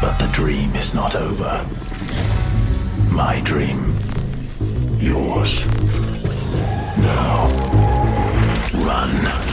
But the dream is not over. My dream. Yours. Now. Run.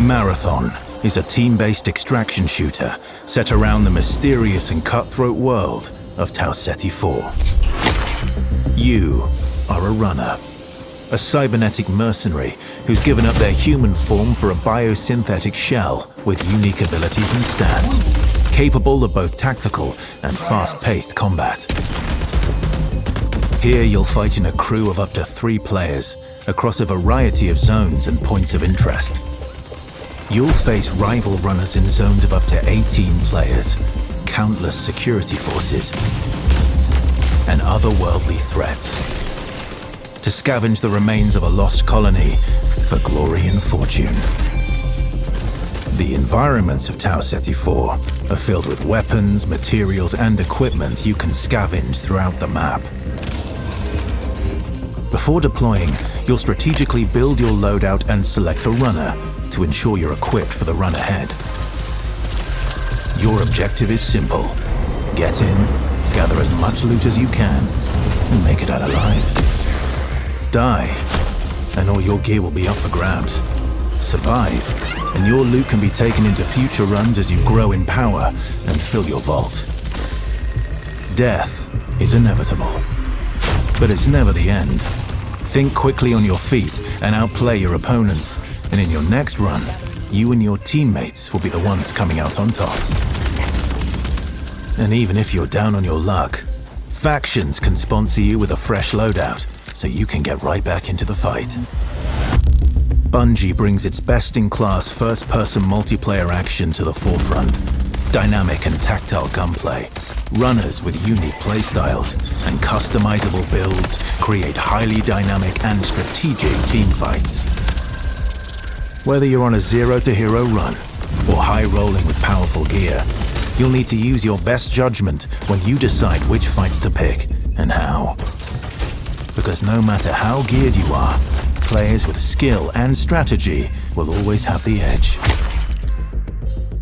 Marathon is a team-based extraction shooter set around the mysterious and cutthroat world of Tau Ceti 4. You are a runner, a cybernetic mercenary who's given up their human form for a biosynthetic shell with unique abilities and stats, capable of both tactical and fast-paced combat. Here you'll fight in a crew of up to 3 players across a variety of zones and points of interest. You'll face rival runners in zones of up to 18 players, countless security forces, and otherworldly threats. To scavenge the remains of a lost colony for glory and fortune. The environments of Tau Ceti 4 are filled with weapons, materials, and equipment you can scavenge throughout the map. Before deploying, you'll strategically build your loadout and select a runner to ensure you're equipped for the run ahead. Your objective is simple. Get in, gather as much loot as you can, and make it out alive. Die, and all your gear will be up for grabs. Survive, and your loot can be taken into future runs as you grow in power and fill your vault. Death is inevitable, but it's never the end. Think quickly on your feet and outplay your opponents. And in your next run, you and your teammates will be the ones coming out on top. And even if you're down on your luck, factions can sponsor you with a fresh loadout, so you can get right back into the fight. Bungie brings its best-in-class first-person multiplayer action to the forefront. Dynamic and tactile gunplay, runners with unique playstyles, and customizable builds create highly dynamic and strategic team fights. Whether you're on a zero-to-hero run or high-rolling with powerful gear, you'll need to use your best judgment when you decide which fights to pick and how. Because no matter how geared you are, players with skill and strategy will always have the edge.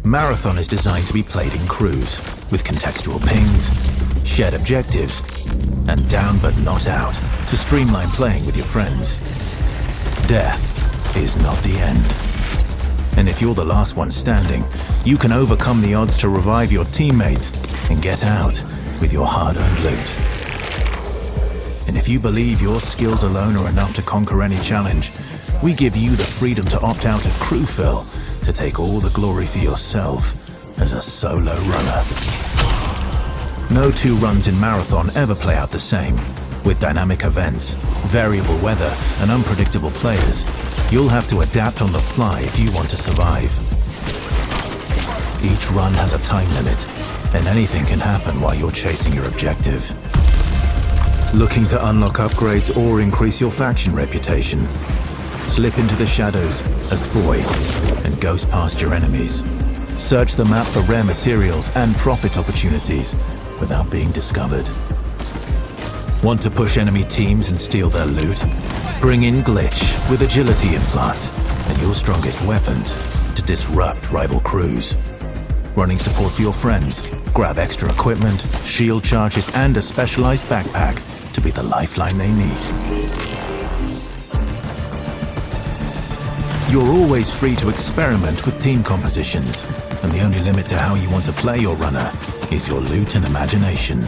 Marathon is designed to be played in crews, with contextual pings, shared objectives, and down but not out to streamline playing with your friends. Death is not the end. And if you're the last one standing, you can overcome the odds to revive your teammates and get out with your hard-earned loot. And if you believe your skills alone are enough to conquer any challenge, we give you the freedom to opt out of crew fill to take all the glory for yourself as a solo runner. No 2 runs in Marathon ever play out the same. With dynamic events, variable weather, and unpredictable players, you'll have to adapt on the fly if you want to survive. Each run has a time limit, and anything can happen while you're chasing your objective. Looking to unlock upgrades or increase your faction reputation? Slip into the shadows as Void and ghost past your enemies. Search the map for rare materials and profit opportunities without being discovered. Want to push enemy teams and steal their loot? Bring in Glitch with agility implants and your strongest weapons to disrupt rival crews. Running support for your friends? Grab extra equipment, shield charges, and a specialized backpack to be the lifeline they need. You're always free to experiment with team compositions, and the only limit to how you want to play your runner is your loot and imagination.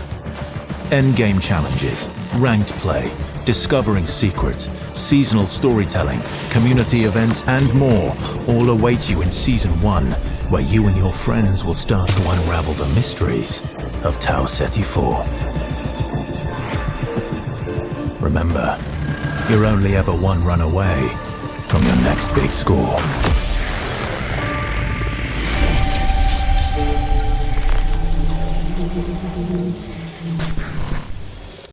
Endgame challenges, ranked play, discovering secrets, seasonal storytelling, community events, and more all await you in Season 1, where you and your friends will start to unravel the mysteries of Tau Ceti 4. Remember, you're only ever one run away from your next big score.